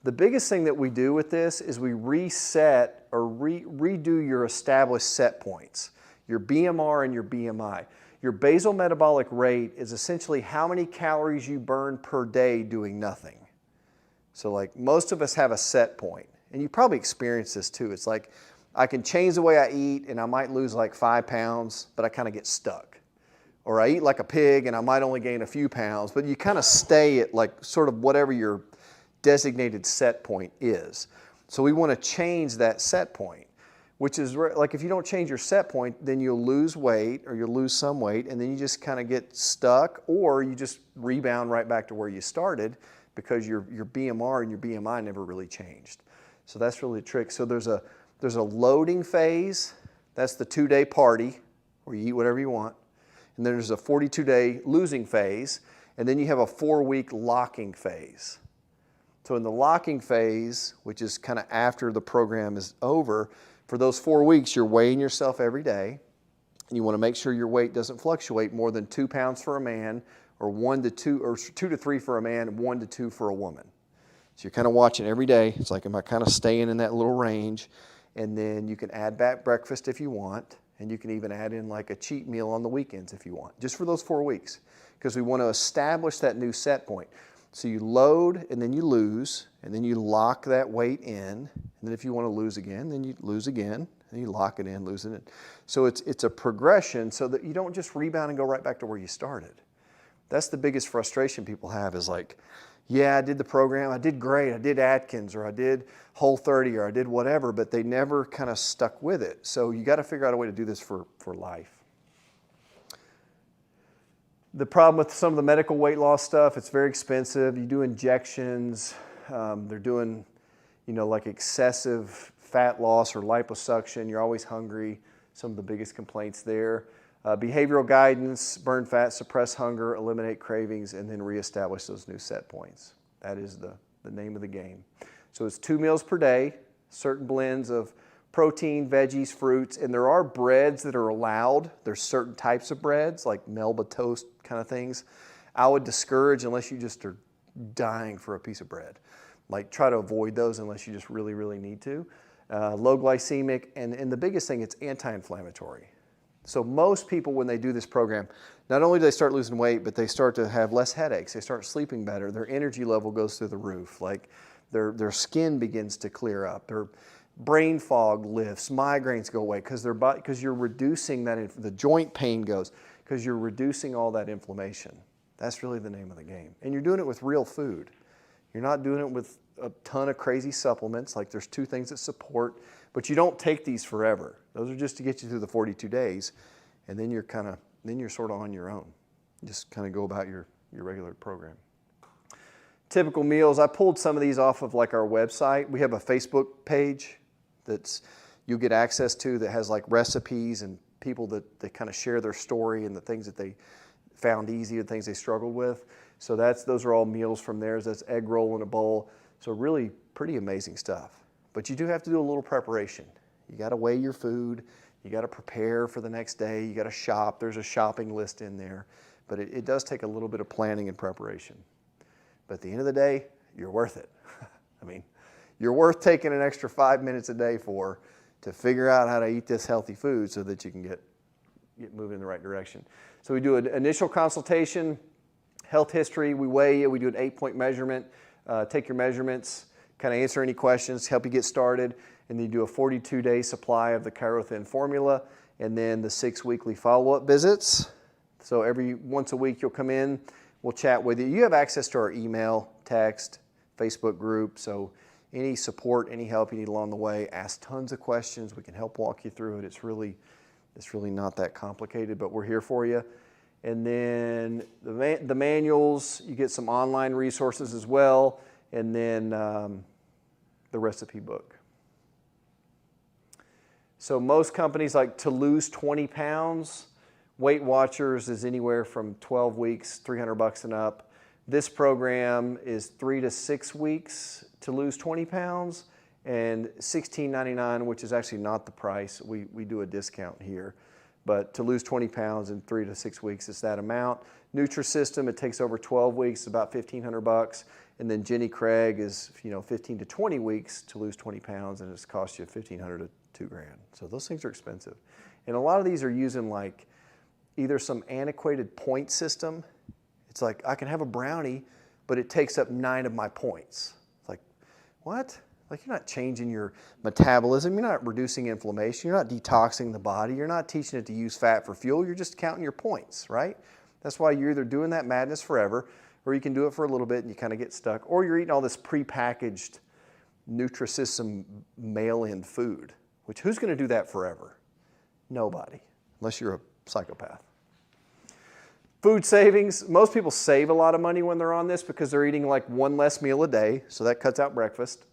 The biggest thing that we do with this is we reset or redo your established set points, your BMR and your BMI. Your basal metabolic rate is essentially how many calories you burn per day doing nothing. So like most of us have a set point, and you probably experience this too. It's like I can change the way I eat and I might lose like 5 pounds, but I kind of get stuck. Or I eat like a pig and I might only gain a few pounds, but you kind of stay at like sort of whatever your designated set point is. So we want to change that set point, which is like if you don't change your set point, then you'll lose weight or you'll lose some weight, and then you just kind of get stuck, or you just rebound right back to where you started because your BMR and your BMI never really changed. So that's really the trick. So there's a loading phase. That's the 2-day party where you eat whatever you want. And then there's a 42-day losing phase. And then you have a 4-week locking phase. So in the locking phase, which is kind of after the program is over, for those 4 weeks, you're weighing yourself every day. And you want to make sure your weight doesn't fluctuate more than 2 pounds for a man, or 1 to 2, or 2 to 3 for a man, and 1 to 2 for a woman. So you're kind of watching every day. It's like, am I kind of staying in that little range? And then you can add back breakfast if you want. And you can even add in like a cheat meal on the weekends if you want, just for those 4 weeks. Because we want to establish that new set point. So you load and then you lose, and then you lock that weight in. And then if you want to lose again, then you lose again, and you lock it in, lose it in. So it's a progression so that you don't just rebound and go right back to where you started. That's the biggest frustration people have is like, yeah, I did the program, I did great, I did Atkins, or I did Whole30, or I did whatever, but they never kind of stuck with it. So you got to figure out a way to do this for life. The problem with some of the medical weight loss stuff, it's very expensive. You do injections. They're doing, like excessive fat loss or liposuction. You're always hungry. Some of the biggest complaints there. Behavioral guidance, burn fat, suppress hunger, eliminate cravings, and then reestablish those new set points. That is the name of the game. So it's 2 meals per day, certain blends of protein, veggies, fruits, and there are breads that are allowed. There's certain types of breads, like Melba toast kind of things. I would discourage unless you just are dying for a piece of bread. Like, try to avoid those unless you just really, really need to. Low glycemic, and the biggest thing, it's anti-inflammatory. So most people, when they do this program, not only do they start losing weight, but they start to have less headaches. They start sleeping better. Their energy level goes through the roof. Like, their skin begins to clear up. Their brain fog lifts. Migraines go away because you're reducing that. The joint pain goes because you're reducing all that inflammation. That's really the name of the game. And you're doing it with real food. You're not doing it with a ton of crazy supplements. Like, there's 2 things that support, but you don't take these forever. Those are just to get you through the 42 days, and then you're sort of on your own. You just kind of go about your regular program. Typical meals, I pulled some of these off of like our website. We have a Facebook page that's you get access to that has like recipes and people that kind of share their story and the things that they found easy and things they struggled with. So those are all meals from theirs. That's egg roll in a bowl. So really pretty amazing stuff. But you do have to do a little preparation. You got to weigh your food. You got to prepare for the next day. You got to shop. There's a shopping list in there. But it does take a little bit of planning and preparation. But at the end of the day, you're worth it. I mean, you're worth taking an extra 5 minutes a day to figure out how to eat this healthy food so that you can get moving in the right direction. So we do an initial consultation, health history, we weigh you, we do an 8-point measurement, take your measurements, kind of answer any questions, help you get started, and then you do a 42-day supply of the Ciro Thin formula, and then the 6 weekly follow-up visits. So once a week you'll come in, we'll chat with you. You have access to our email, text, Facebook group, so any support, any help you need along the way, ask tons of questions. We can help walk you through it. It's really not that complicated, but we're here for you. And then the manuals, you get some online resources as well, and then the recipe book. So most companies like to lose 20 pounds. Weight Watchers is anywhere from 12 weeks, $300 and up. This program is 3 to 6 weeks to lose 20 pounds and $16.99, which is actually not the price. We do a discount here. But to lose 20 pounds in 3 to 6 weeks, it's that amount. Nutrisystem, it takes over 12 weeks, about $1,500. And then Jenny Craig is 15 to 20 weeks to lose 20 pounds, and it's cost you $1,500 to $2,000. So those things are expensive. And a lot of these are using like either some antiquated point system. It's like, I can have a brownie, but it takes up 9 of my points. It's like, what? Like, you're not changing your metabolism. You're not reducing inflammation. You're not detoxing the body. You're not teaching it to use fat for fuel. You're just counting your points, right? That's why you're either doing that madness forever, or you can do it for a little bit and you kind of get stuck, or you're eating all this prepackaged Nutrisystem mail-in food, which who's going to do that forever? Nobody, unless you're a psychopath. Food savings. Most people save a lot of money when they're on this because they're eating like 1 less meal a day, so that cuts out breakfast.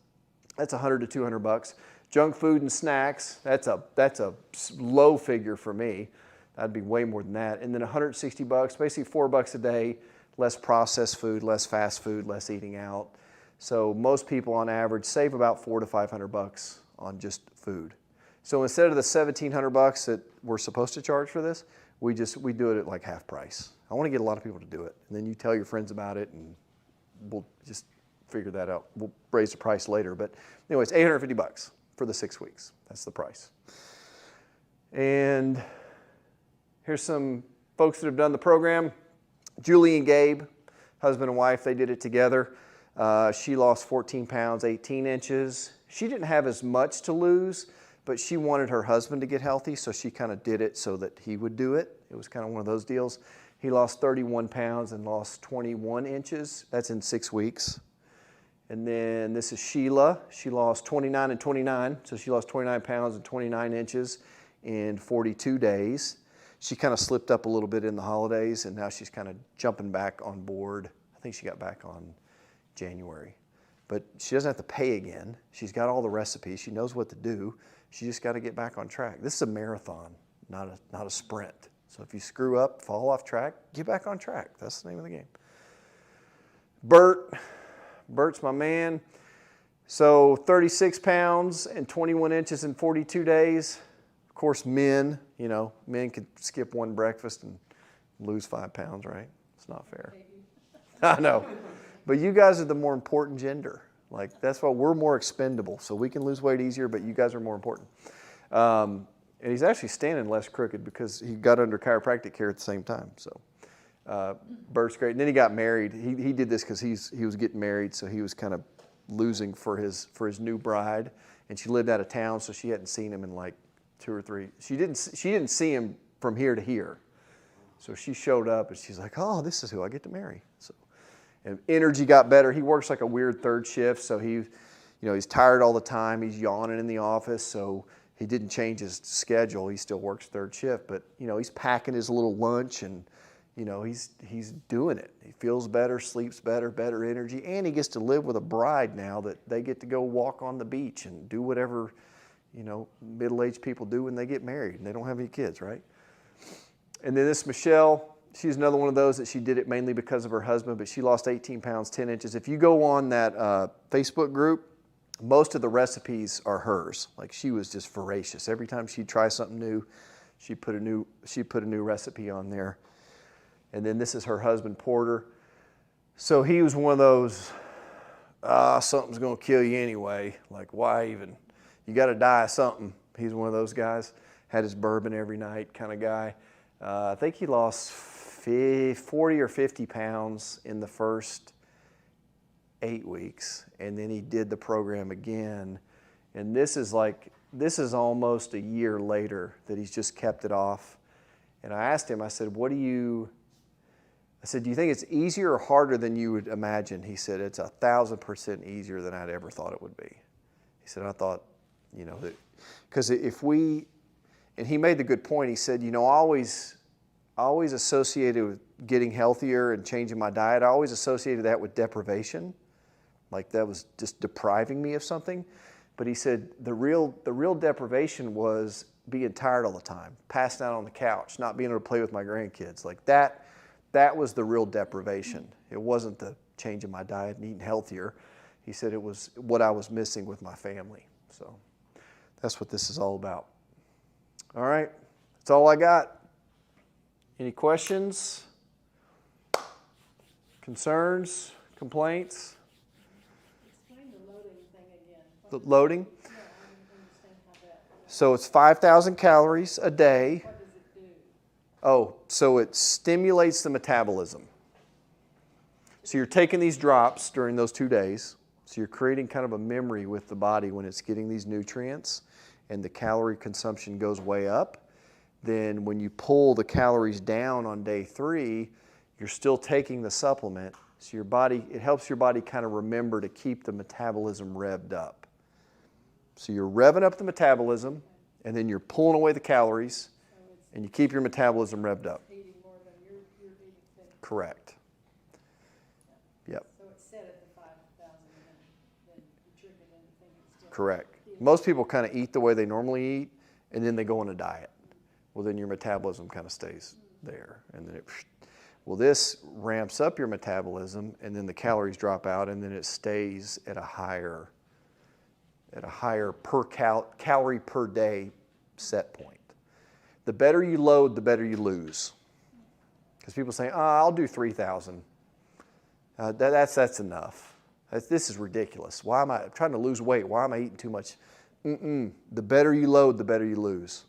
That's $100 to $200. Junk food and snacks, that's a low figure for me. That'd be way more than that. And then $160, basically $4 a day, less processed food, less fast food, less eating out. So most people on average save about $400 to $500 on just food. So instead of the $1,700 that we're supposed to charge for this, we do it at like half price. I want to get a lot of people to do it. And then you tell your friends about it and we'll just figure that out. We'll raise the price later. But anyways, $850 for the 6 weeks. That's the price. And here's some folks that have done the program. Julie and Gabe, husband and wife, they did it together. She lost 14 pounds, 18 inches. She didn't have as much to lose, but she wanted her husband to get healthy, so she kind of did it so that he would do it. It was kind of one of those deals. He lost 31 pounds and lost 21 inches. That's in 6 weeks. And then this is Sheila. She lost 29 and 29, so she lost 29 pounds and 29 inches in 42 days. She kind of slipped up a little bit in the holidays, and now she's kind of jumping back on board. I think she got back on January. but she doesn't have to pay again. She's got all the recipes. She knows what to do. She just got to get back on track. This is a marathon, not a sprint. So if you screw up, fall off track, get back on track. That's the name of the game. Bert's my man. So 36 pounds and 21 inches in 42 days. Of course, men could skip one breakfast and lose 5 pounds, right? It's not fair. I know. But you guys are the more important gender. Like, that's why we're more expendable. So we can lose weight easier, but you guys are more important. And he's actually standing less crooked because he got under chiropractic care at the same time. So Bert's great. And then he got married. He did this because he was getting married, so he was kind of losing for his new bride. And she lived out of town, so she hadn't seen him in like 2 or 3. She didn't see him from here to here. So she showed up and she's like, oh, this is who I get to marry. So, and energy got better. He works like a weird third shift, so he's tired all the time. He's yawning in the office, so he didn't change his schedule. He still works third shift, but he's packing his little lunch and he's doing it. He feels better, sleeps better energy, and he gets to live with a bride now that they get to go walk on the beach and do whatever middle-aged people do when they get married and they don't have any kids, right? And then this Michelle, she's another one of those that she did it mainly because of her husband, but she lost 18 pounds, 10 inches. If you go on that Facebook group, most of the recipes are hers. Like, she was just voracious. Every time she'd try something new, she put a new recipe on there. And then this is her husband, Porter. So he was one of those, something's going to kill you anyway. Like, why even? You got to die of something. He's one of those guys. Had his bourbon every night kind of guy. I think he lost 40 or 50 pounds in the first 8 weeks, and then he did the program again. And this is almost a year later that he's just kept it off. And I asked him, I said, do you think it's easier or harder than you would imagine? He said, it's 1,000% easier than I'd ever thought it would be. He said, I thought, that, because and he made the good point. He said, I always associated with getting healthier and changing my diet. I always associated that with deprivation. Like, that was just depriving me of something. But he said the real deprivation was being tired all the time, passing out on the couch, not being able to play with my grandkids. Like, that was the real deprivation. It wasn't the changing my diet and eating healthier. He said it was what I was missing with my family. So that's what this is all about. All right, that's all I got. Any questions? Concerns? Complaints? Explain the loading thing again. The loading? Yeah, I didn't understand how that. So it's 5,000 calories a day. What does it do? Oh, so it stimulates the metabolism. So you're taking these drops during those 2 days. So you're creating kind of a memory with the body when it's getting these nutrients and the calorie consumption goes way up. Then when you pull the calories down on day 3, you're still taking the supplement. So it helps your body kind of remember to keep the metabolism revved up. So you're revving up the metabolism and then you're pulling away the calories and you keep your metabolism revved up. Eating more than you're eating thing. Correct. Yep. So it's set at the 5,000 and then you trick it into thinking it's still. Correct. Most people kind of eat the way they normally eat and then they go on a diet. Well, then your metabolism kind of stays there. And then this ramps up your metabolism and then the calories drop out and then it stays at a higher calorie per day set point. The better you load, the better you lose. Because people say, I'll do 3,000. That's enough. This is ridiculous. Why am I trying to lose weight? Why am I eating too much? The better you load, the better you lose.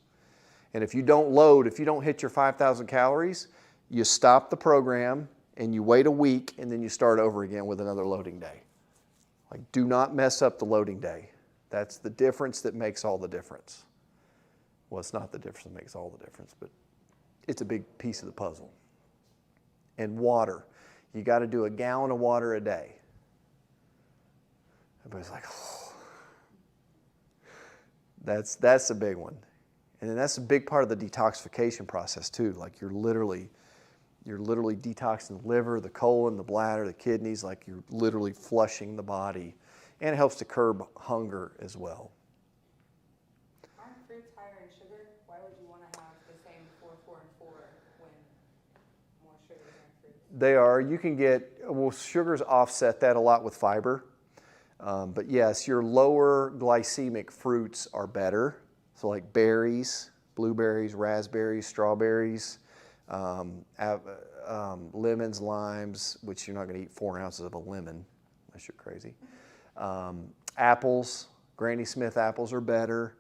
And if you don't hit your 5,000 calories, you stop the program and you wait a week and then you start over again with another loading day. Like, do not mess up the loading day. That's the difference that makes all the difference. Well, it's not the difference that makes all the difference, but it's a big piece of the puzzle. And water. You got to do a gallon of water a day. Everybody's like, oh. That's a big one. And then that's a big part of the detoxification process too. Like, you're literally detoxing the liver, the colon, the bladder, the kidneys. Like, you're literally flushing the body. and it helps to curb hunger as well. Aren't fruits higher in sugar? Why would you want to have the same 4, 4, and 4 when more sugar is in fruits? They are. You can get, well, sugars offset that a lot with fiber. But yes, your lower glycemic fruits are better. So like berries, blueberries, raspberries, strawberries, lemons, limes, which you're not going to eat 4 ounces of a lemon unless you're crazy. Apples, Granny Smith apples are better.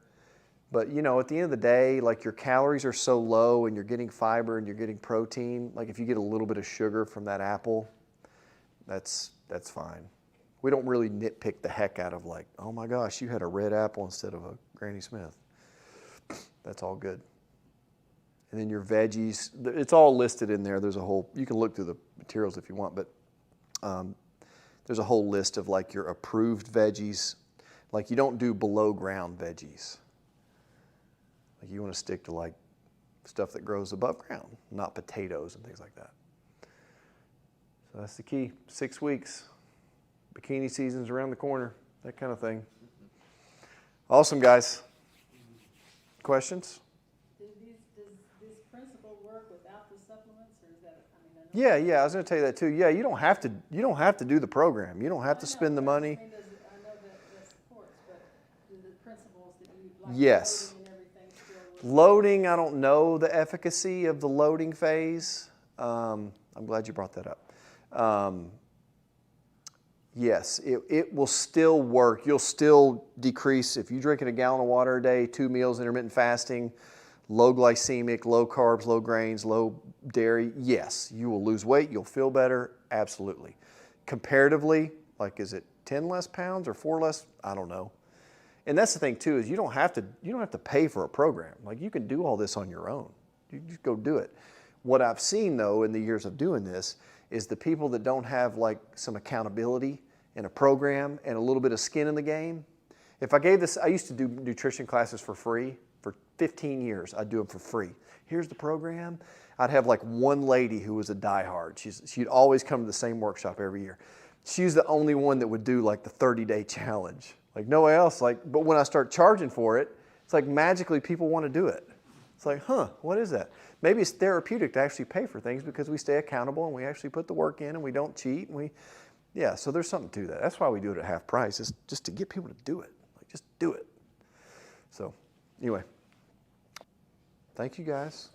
But you know, at the end of the day, like your calories are so low and you're getting fiber and you're getting protein, like if you get a little bit of sugar from that apple, that's fine. We don't really nitpick the heck out of like, oh my gosh, you had a red apple instead of a Granny Smith. That's all good. And then your veggies, it's all listed in there. There's a whole, you can look through the materials if you want, but there's a whole list of like your approved veggies. Like you don't do below ground veggies. Like you want to stick to like stuff that grows above ground, not potatoes and things like that. So that's the key. 6 weeks. Bikini season's around the corner, that kind of thing. Awesome, guys. Questions? Does this principle work without the supplements, or is that, I mean, I know. Yeah, I was going to tell you that too. Yeah, you don't have to do the program. You don't have to spend the money. I know that supports, but do the principles that you like, Yes. loading and everything still work? Loading, I don't know the efficacy of the loading phase. I'm glad you brought that up. Yes, it will still work. You'll still decrease, if you're drinking a gallon of water a day, 2 meals, intermittent fasting, low glycemic, low carbs, low grains, low dairy, yes, you will lose weight, you'll feel better, absolutely. Comparatively, like is it 10 less pounds or 4 less? I don't know. And that's the thing too, is you don't have to pay for a program. Like you can do all this on your own. You just go do it. What I've seen though in the years of doing this is the people that don't have like some accountability in a program and a little bit of skin in the game. If I gave this, I used to do nutrition classes for free for 15 years. I'd do them for free. Here's the program. I'd have like one lady who was a diehard. She'd always come to the same workshop every year. She's the only one that would do like the 30-day challenge. Like no one else. But when I start charging for it, it's like magically people want to do it. It's like, what is that? Maybe it's therapeutic to actually pay for things because we stay accountable and we actually put the work in and we don't cheat. And so there's something to that. That's why we do it at half price, is just to get people to do it. Like just do it. So anyway, thank you guys.